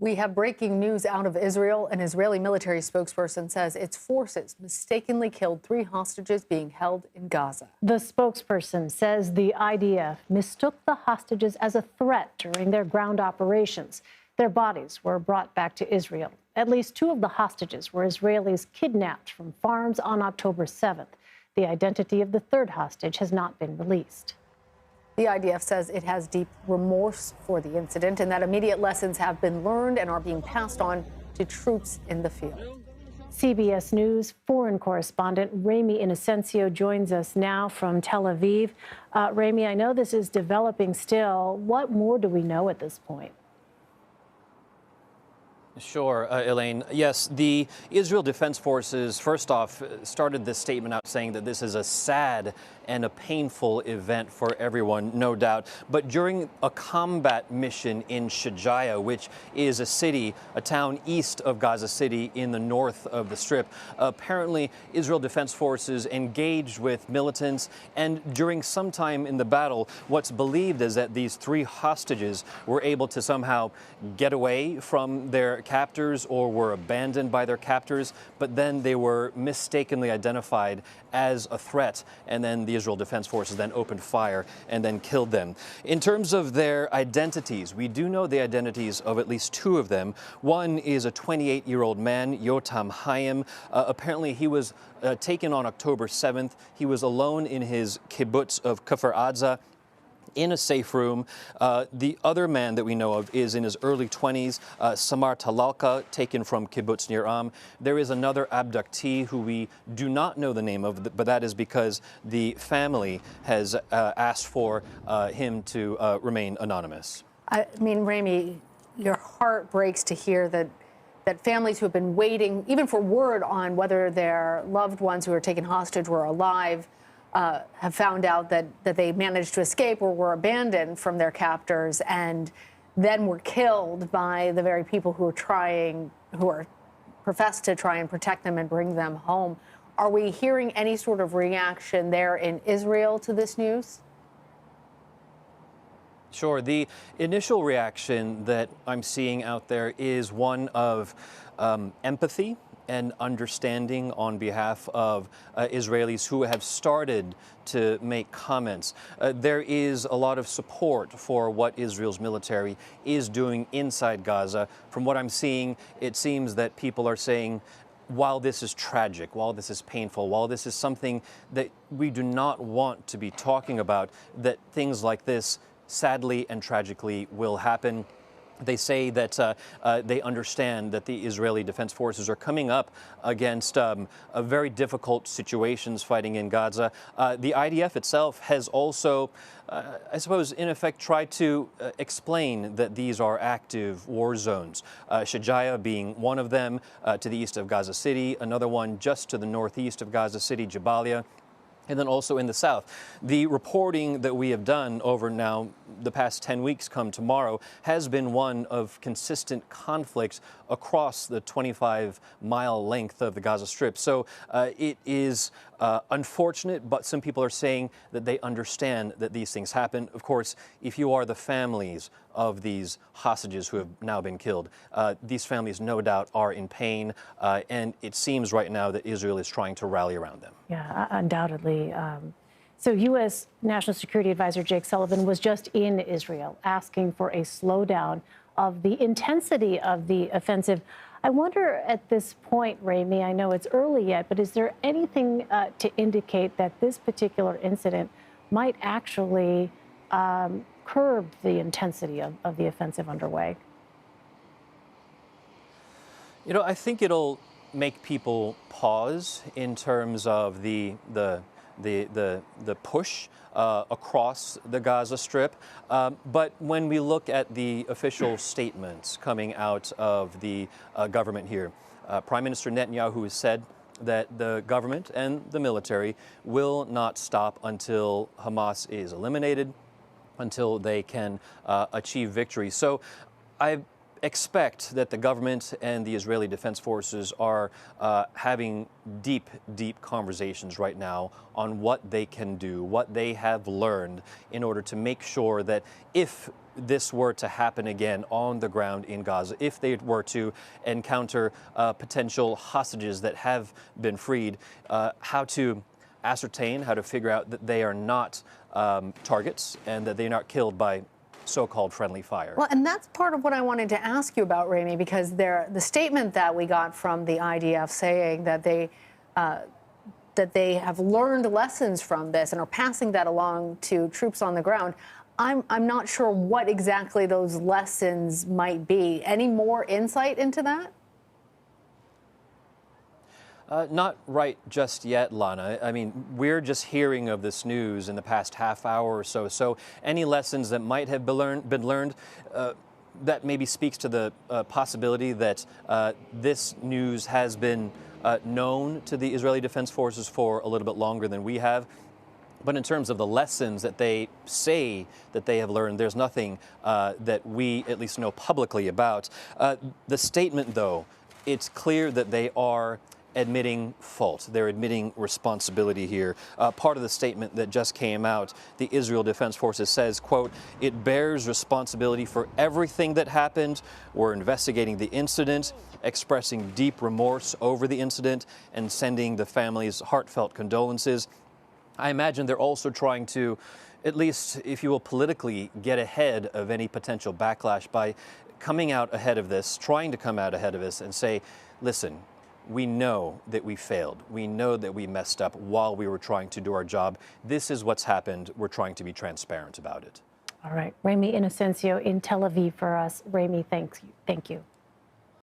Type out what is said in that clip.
We have breaking news out of Israel. An Israeli military spokesperson says its forces mistakenly killed 3 hostages being held in Gaza. The spokesperson says the IDF mistook the hostages as a threat during their ground operations. Their bodies were brought back to Israel. At least 2 of the hostages were Israelis kidnapped from farms on October 7th. The identity of the 3rd hostage has not been released. The IDF says it has deep remorse for the incident and that immediate lessons have been learned and are being passed on to troops in the field. CBS News foreign correspondent Ramy Inocencio joins us now from Tel Aviv. Ramy, I know this is developing still. What more do we know at this point? Sure, Elaine. Yes, the Israel Defense Forces, first off, started this statement out saying that this is a sad and a painful event for everyone, no doubt. But during a combat mission in Shajaya, which is a town east of Gaza City in the north of the Strip, apparently Israel Defense Forces engaged with militants. And during some time in the battle, what's believed is that these 3 hostages were able to somehow get away from their captors or were abandoned by their captors, but then they were mistakenly identified as a threat, and then the Israel Defense Forces then opened fire and then killed them. In terms of their identities, we do know the identities of at least 2 of them. One is a 28-year-old man, Yotam Hayim. Apparently he was taken on October 7th. He was alone in his kibbutz of Kfar Aza, in a safe room. The other man that we know of is in his early 20s, Samar Talalka, taken from kibbutz Nir Am. There is another abductee who we do not know the name of, but that is because the family has asked for him to remain anonymous. I mean, Ramy, your heart breaks to hear that families who have been waiting, even for word on whether their loved ones who were taken hostage were alive, have found out that they managed to escape or were abandoned from their captors and then were killed by the very people who are professed to try and protect them and bring them home. Are we hearing any sort of reaction there in Israel to this news? Sure. The initial reaction that I'm seeing out there is one of empathy and understanding on behalf of Israelis who have started to make comments. There is a lot of support for what Israel's military is doing inside Gaza. From what I'm seeing, it seems that people are saying, while this is tragic, while this is painful, while this is something that we do not want to be talking about, that things like this sadly and tragically will happen. They say that they understand that the Israeli Defense Forces are coming up against very difficult situations fighting in Gaza. The IDF itself has also, I suppose, in effect, tried to explain that these are active war zones. Shajaya being one of them to the east of Gaza City, another one just to the northeast of Gaza City, Jabalia. And then also in the south. The reporting that we have done over now the past 10 weeks come tomorrow has been one of consistent conflicts across the 25-mile length of the Gaza Strip. So it is unfortunate, but some people are saying that they understand that these things happen. Of course, if you are the families of these hostages who have now been killed, these families no doubt are in pain, and it seems right now that Israel is trying to rally around them. Yeah, undoubtedly. So U.S. National Security Advisor Jake Sullivan was just in Israel asking for a slowdown of the intensity of the offensive. I wonder at this point, Ramy, I know it's early yet, but is there anything to indicate that this particular incident might actually curb the intensity of the offensive underway? You know, I think it'll make people pause in terms of the push across the Gaza Strip. But when we look at the official statements coming out of the government here, Prime Minister Netanyahu has said that the government and the military will not stop until Hamas is eliminated, until they can achieve victory. So expect that the government and the Israeli Defense Forces are having deep, deep conversations right now on what they can do, what they have learned in order to make sure that if this were to happen again on the ground in Gaza, if they were to encounter potential hostages that have been freed, how to ascertain, how to figure out that they are not targets and that they're not killed by so-called friendly fire. Well, and that's part of what I wanted to ask you about, Ramy, because the statement that we got from the IDF saying that they have learned lessons from this and are passing that along to troops on the ground. I'm not sure what exactly those lessons might be. Any more insight into that? Not right just yet, Lana. I mean, we're just hearing of this news in the past half hour or so. So any lessons that might have been learned, that maybe speaks to the possibility that this news has been known to the Israeli Defense Forces for a little bit longer than we have. But in terms of the lessons that they say that they have learned, there's nothing that we at least know publicly about. The statement, though, it's clear that they are admitting fault. They're admitting responsibility here. Part of the statement that just came out, the Israel Defense Forces says, quote, "It bears responsibility for everything that happened. We're investigating the incident, expressing deep remorse over the incident, and sending the families heartfelt condolences." I imagine they're also trying to, at least, if you will, politically get ahead of any potential backlash by coming out ahead of this, trying to come out ahead of this and say, listen, we know that we failed. We know that we messed up while we were trying to do our job. This is what's happened. We're trying to be transparent about it. All right. Ramy Inocencio in Tel Aviv for us. Ramy, thank you.